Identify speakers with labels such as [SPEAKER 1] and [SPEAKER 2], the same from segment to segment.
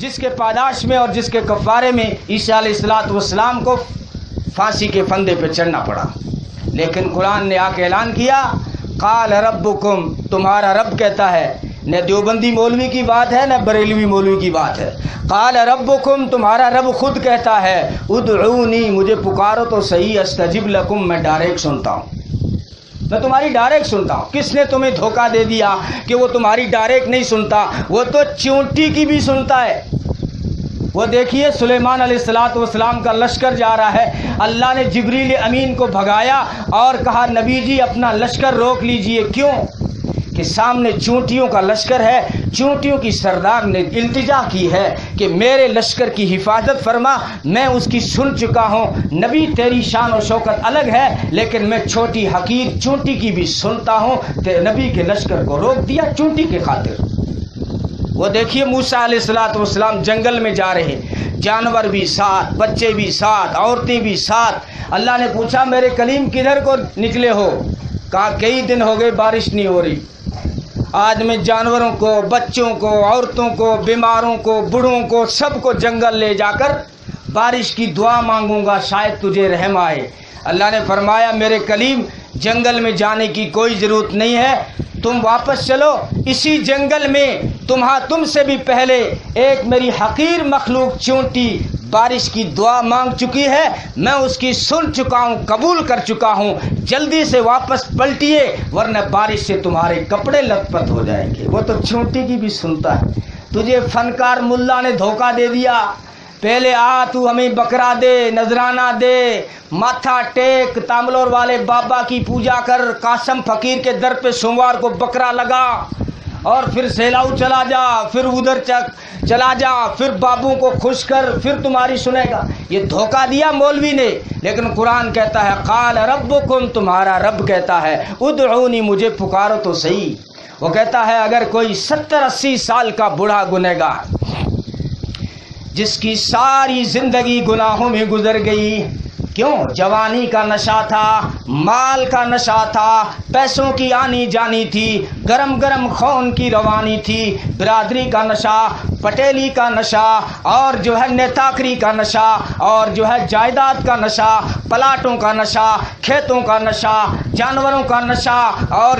[SPEAKER 1] جس کے پاداش میں اور جس کے کفارے میں عیسیٰ علیہ السلام کو پھانسی کے پھندے پہ چڑھنا پڑا. لیکن قرآن نے آ کے اعلان کیا قال ربکم، تمہارا رب کہتا ہے. نہ دیوبندی مولوی کی بات ہے نہ بریلوی مولوی کی بات ہے. قال ربکم، تمہارا رب خود کہتا ہے ادعونی، مجھے پکارو تو صحیح، استجب لکم، میں ڈائریکٹ سنتا ہوں، میں تمہاری ڈائریکٹ سنتا ہوں. کس نے تمہیں دھوکہ دے دیا کہ وہ تمہاری ڈائریکٹ نہیں سنتا؟ وہ تو چونٹی کی بھی سنتا ہے. وہ دیکھیے سلیمان علیہ السلام کا لشکر جا رہا ہے، اللہ نے جبریل امین کو بھگایا اور کہا نبی جی اپنا لشکر روک لیجئے. کیوں؟ کہ سامنے چونٹیوں کا لشکر ہے. چونٹیوں کی سردار نے التجا کی ہے کہ میرے لشکر کی حفاظت فرما، میں اس کی سن چکا ہوں. نبی تیری شان و شوکت الگ ہے لیکن میں چھوٹی حقیر چونٹی کی بھی سنتا ہوں. نبی کے لشکر کو روک دیا چونٹی کے خاطر. وہ دیکھیے موسیٰ علیہ السلام جنگل میں جا رہے، جانور بھی ساتھ، بچے بھی ساتھ، عورتیں بھی ساتھ. اللہ نے پوچھا میرے کلیم کدھر کو نکلے ہو؟ کہا کئی دن ہو گئے بارش نہیں ہو رہی. آج میں جانوروں کو، بچوں کو، عورتوں کو، بیماروں کو، بوڑھوں کو، سب کو جنگل لے جا کر بارش کی دعا مانگوں گا، شاید تجھے رحم آئے. اللہ نے فرمایا میرے کلیم جنگل میں جانے کی کوئی ضرورت نہیں ہے، تم واپس چلو. اسی جنگل میں تم سے بھی پہلے ایک میری حقیر مخلوق چونٹی بارش کی دعا مانگ چکی ہے، میں اس کی سن چکا ہوں، قبول کر چکا ہوں. جلدی سے واپس پلٹیے ورنہ بارش سے تمہارے کپڑے لت پت ہو جائیں گے. وہ تو چونٹی کی بھی سنتا ہے. تجھے فنکار ملا نے دھوکہ دے دیا. پہلے تو ہمیں بکرا دے، نذرانہ دے، ماتھا ٹیک، تاملور والے بابا کی پوجا کر، قاسم فقیر کے در پہ سوموار کو بکرا لگا، اور پھر سیلاؤ چلا جا، پھر ادھر چلا جا، پھر بابوں کو خوش کر، پھر تمہاری سنے گا. یہ دھوکہ دیا مولوی نے. لیکن قرآن کہتا ہے قال ربکم، تمہارا رب کہتا ہے ادعونی، مجھے پکارو تو صحیح. وہ کہتا ہے اگر کوئی 70-80 سال کا بوڑھا گنہگار جس کی ساری زندگی گناہوں میں گزر گئی، کیوں؟ جوانی کا نشہ تھا، مال کا نشہ تھا، پیسوں کی آنی جانی تھی، گرم گرم خون کی روانی تھی، برادری کا نشہ، پٹیلی کا نشہ، اور نیتاکری کا نشہ، اور جائیداد کا نشہ، پلاٹوں کا نشہ، کھیتوں کا نشہ، جانوروں کا نشہ، اور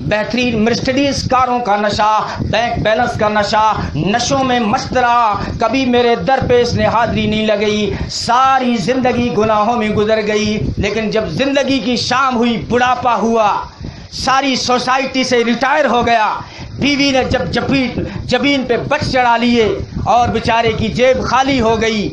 [SPEAKER 1] بہترین مرسڈیز کاروں کا نشہ، بینک بیلنس کا نشہ، نشوں میں مست رہا، کبھی میرے در پہ اس نے حاضری نہیں لگئی، ساری زندگی گناہوں میں گزر گئی. لیکن جب زندگی کی شام ہوئی، بڑھاپا ہوا، ساری سوسائٹی سے ریٹائر ہو گیا، بیوی نے جب جبین پہ بچ چڑھا لیے اور بیچارے کی جیب خالی ہو گئی،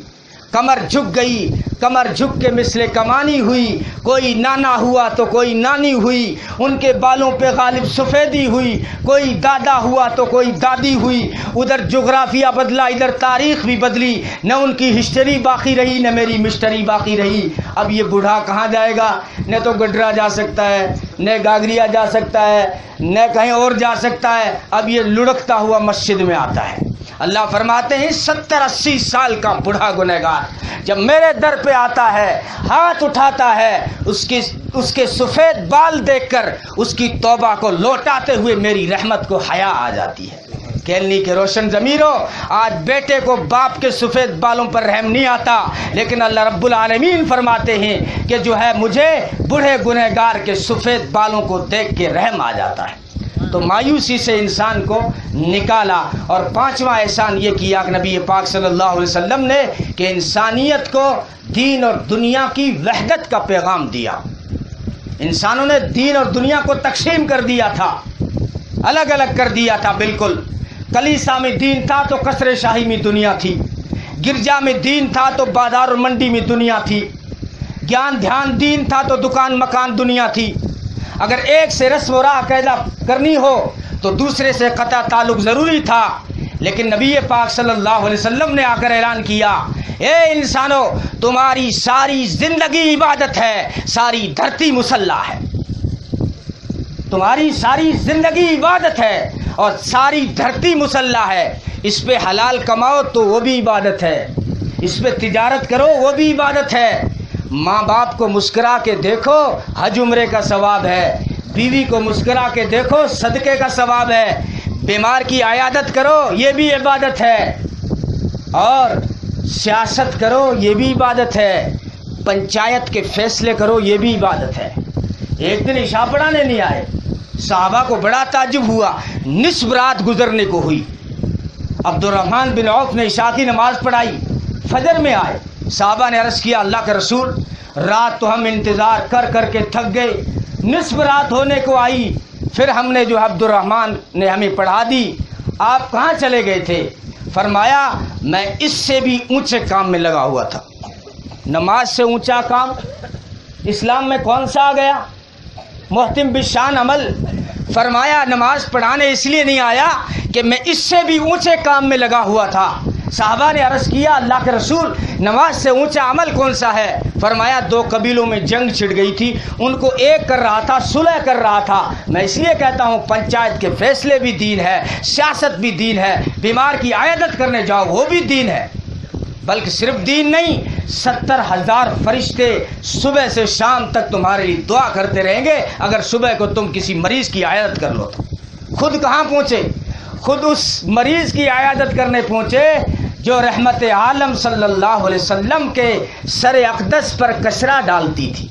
[SPEAKER 1] کمر جھک گئی، کمر جھک کے مثل کمانی ہوئی، کوئی نانا ہوا تو کوئی نانی ہوئی، ان کے بالوں پہ غالب سفیدی ہوئی، کوئی دادا ہوا تو کوئی دادی ہوئی. ادھر جغرافیہ بدلا، ادھر تاریخ بھی بدلی، نہ ان کی ہسٹری باقی رہی نہ میری مسٹری باقی رہی. اب یہ بوڑھا کہاں جائے گا؟ نہ تو گڈرا جا سکتا ہے، نہ گاگریا جا سکتا ہے، نہ کہیں اور جا سکتا ہے. اب یہ لڑکتا ہوا مسجد میں آتا ہے. اللہ فرماتے ہیں 70-80 سال کا بوڑھا گنہگار جب میرے در پہ آتا ہے، ہاتھ اٹھاتا ہے، اس کے سفید بال دیکھ کر اس کی توبہ کو لوٹاتے ہوئے میری رحمت کو حیا آ جاتی ہے. کیلنی کے روشن ضمیروں، آج بیٹے کو باپ کے سفید بالوں پر رحم نہیں آتا، لیکن اللہ رب العالمین فرماتے ہیں کہ مجھے بوڑھے گنہگار کے سفید بالوں کو دیکھ کے رحم آ جاتا ہے. تو مایوسی سے انسان کو نکالا. اور 5واں احسان یہ کیا کہ نبی پاک صلی اللہ علیہ وسلم نے کہ انسانیت کو دین اور دنیا کی وحدت کا پیغام دیا. انسانوں نے دین اور دنیا کو تقسیم کر دیا تھا، الگ الگ کر دیا تھا. بالکل کلیسا میں دین تھا تو قصر شاہی میں دنیا تھی، گرجا میں دین تھا تو بازار اور منڈی میں دنیا تھی، گیان دھیان دین تھا تو دکان مکان دنیا تھی. اگر ایک سے رسم و راہ قاعدہ کرنی ہو تو دوسرے سے قطع تعلق ضروری تھا. لیکن نبی پاک صلی اللہ علیہ وسلم نے آ کر اعلان کیا اے انسانوں، تمہاری ساری زندگی عبادت ہے، ساری دھرتی مصلی ہے. تمہاری ساری زندگی عبادت ہے اور ساری دھرتی مصلی ہے. اس پہ حلال کماؤ تو وہ بھی عبادت ہے، اس پہ تجارت کرو وہ بھی عبادت ہے. ماں باپ کو مسکرا کے دیکھو، حج عمرے کا ثواب ہے. بیوی کو مسکرا کے دیکھو، صدقے کا ثواب ہے. بیمار کی عیادت کرو، یہ بھی عبادت ہے. اور سیاست کرو یہ بھی عبادت ہے، پنچایت کے فیصلے کرو یہ بھی عبادت ہے۔ ایک دن عشاء پڑھانے نہیں آئے، صحابہ کو بڑا تعجب ہوا، نصف رات گزرنے کو ہوئی، عبد الرحمن بن عوف نے عشاء کی نماز پڑھائی، فجر میں آئے، صحابہ نے عرض کیا اللہ کے رسول رات تو ہم انتظار کر کر کے تھک گئے، نصف رات ہونے کو آئی، پھر ہم نے جو عبد الرحمن نے ہمیں پڑھا دی، آپ کہاں چلے گئے تھے؟ فرمایا میں اس سے بھی اونچے کام میں لگا ہوا تھا۔ نماز سے اونچا کام اسلام میں کون سا آ گیا؟ محتم بشان عمل۔ فرمایا نماز پڑھانے اس لیے نہیں آیا کہ میں اس سے بھی اونچے کام میں لگا ہوا تھا۔ صحابہ نے عرض کیا اللہ کے رسول نماز سے اونچا عمل کون سا ہے؟ فرمایا دو قبیلوں میں جنگ چھڑ گئی تھی، ان کو ایک کر رہا تھا، صلح کر رہا تھا۔ میں اس لیے کہتا ہوں پنچایت کے فیصلے بھی دین ہے، سیاست بھی دین ہے، بیمار کی عیادت کرنے جاؤ وہ بھی دین ہے، بلکہ صرف دین نہیں 70,000 فرشتے صبح سے شام تک تمہارے لیے دعا کرتے رہیں گے اگر صبح کو تم کسی مریض کی عیادت کر لو تو۔ خود کہاں پہنچے؟ خود اس مریض کی عیادت کرنے پہنچے جو رحمت عالم صلی اللہ علیہ وسلم کے سر اقدس پر کچرا ڈالتی تھی۔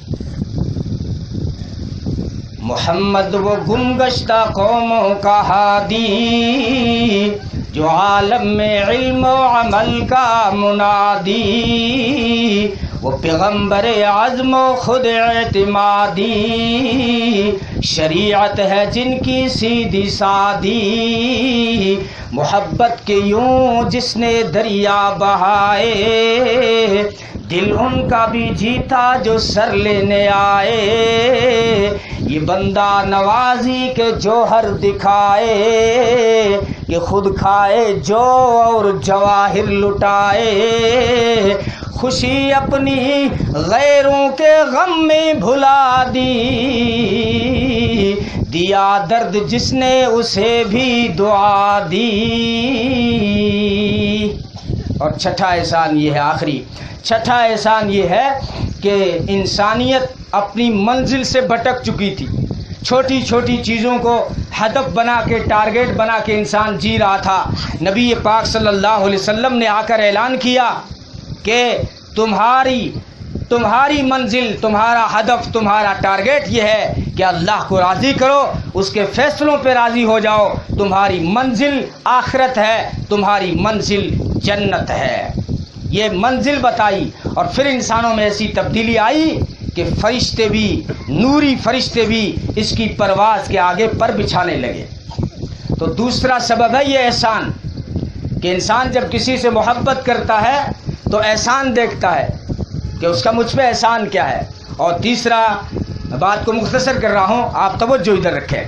[SPEAKER 1] محمد وہ گم گشتہ قوموں کا ہادی جو عالم میں علم و عمل کا منادی، وہ پیغمبر عزم و خود اعتمادی، شریعت ہے جن کی سیدھی سادی، محبت کے یوں جس نے دریا بہائے، دل ان کا بھی جیتا جو سر لینے آئے، یہ بندہ نوازی کے جوہر دکھائے کہ خود کھائے جو اور جواہر لٹائے، خوشی اپنی غیروں کے غم میں بھلا دی، دیا درد جس نے اسے بھی دعا دی۔ اور چھٹا احسان یہ ہے، آخری چھٹا احسان یہ ہے کہ انسانیت اپنی منزل سے بھٹک چکی تھی، چھوٹی چھوٹی چیزوں کو ہدف بنا کے ٹارگیٹ بنا کے انسان جی رہا تھا۔ نبی پاک صلی اللہ علیہ وسلم نے آ کر اعلان کیا کہ تمہاری منزل، تمہارا ہدف، تمہارا ٹارگیٹ یہ ہے کہ اللہ کو راضی کرو، اس کے فیصلوں پہ راضی ہو جاؤ، تمہاری منزل آخرت ہے، تمہاری منزل جنت ہے۔ یہ منزل بتائی اور پھر انسانوں میں ایسی تبدیلی آئی کہ فرشتے بھی، نوری فرشتے بھی اس کی پرواز کے آگے پر بچھانے لگے۔ تو دوسرا سبب ہے یہ احسان کہ انسان جب کسی سے محبت کرتا ہے تو احسان دیکھتا ہے کہ اس کا مجھ پہ احسان کیا ہے۔ اور تیسرا، میں بات کو مختصر کر رہا ہوں، آپ توجہ ادھر رکھیں،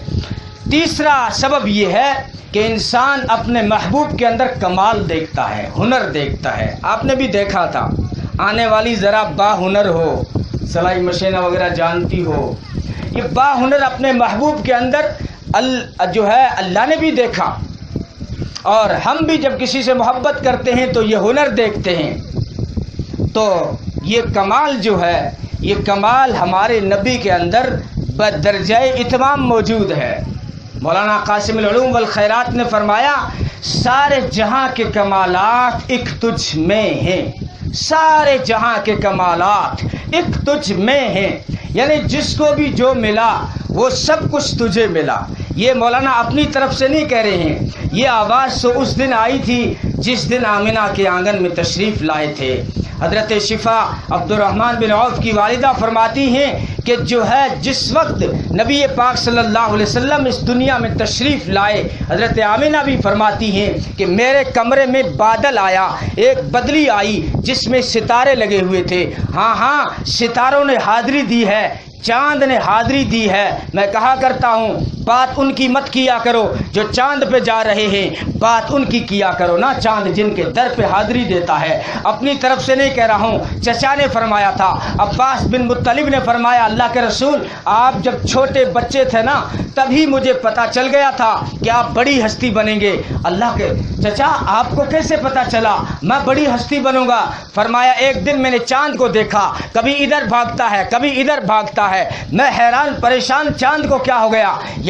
[SPEAKER 1] تیسرا سبب یہ ہے کہ انسان اپنے محبوب کے اندر کمال دیکھتا ہے، ہنر دیکھتا ہے۔ آپ نے بھی دیکھا تھا آنے والی ذرا با ہنر ہو، سلائی مشینہ وغیرہ جانتی ہو، یہ با ہنر اپنے محبوب کے اندر جو ہے اللہ نے بھی دیکھا، اور ہم بھی جب کسی سے محبت کرتے ہیں تو یہ ہنر دیکھتے ہیں۔ تو یہ کمال جو ہے، یہ کمال ہمارے نبی کے اندر بدرجہ اتمام موجود ہے۔ مولانا قاسم العلوم والخیرات نے فرمایا سارے جہاں کے کمالات ایک تجھ میں ہیں، سارے جہاں کے کمالات ایک تجھ میں ہیں، یعنی جس کو بھی جو ملا وہ سب کچھ تجھے ملا۔ یہ مولانا اپنی طرف سے نہیں کہہ رہے ہیں، یہ آواز تو اس دن آئی تھی جس دن آمنہ کے آنگن میں تشریف لائے تھے۔ حضرت شفا عبد الرحمن بن عوف کی والدہ فرماتی ہیں کہ جو ہے جس وقت نبی پاک صلی اللہ علیہ وسلم اس دنیا میں تشریف لائے، حضرت آمنہ بھی فرماتی ہیں کہ میرے کمرے میں بادل آیا، ایک بدلی آئی جس میں ستارے لگے ہوئے تھے۔ ہاں ستاروں نے حاضری دی ہے، چاند نے حاضری دی ہے۔ میں کہا کرتا ہوں بات ان کی مت کیا کرو جو چاند پہ جا رہے ہیں، بات ان کی کیا کرو نا چاند جن کے در پہ حاضری دیتا ہے۔ اپنی طرف سے نہیں کہہ رہا ہوں، چچا نے فرمایا تھا، عباس بن مطلب نے فرمایا اللہ کے رسول آپ جب چھوٹے بچے تھے نا تبھی مجھے پتا چل گیا تھا کہ آپ بڑی ہستی بنیں گے۔ اللہ کے چچا آپ کو کیسے پتا چلا میں بڑی ہستی بنوں گا؟ فرمایا ایک دن میں نے چاند کو دیکھا، کبھی ادھر بھاگتا ہے کبھی ادھر بھاگتا ہے، میں حیران پریشان چاند کو کیا ہو گیا؟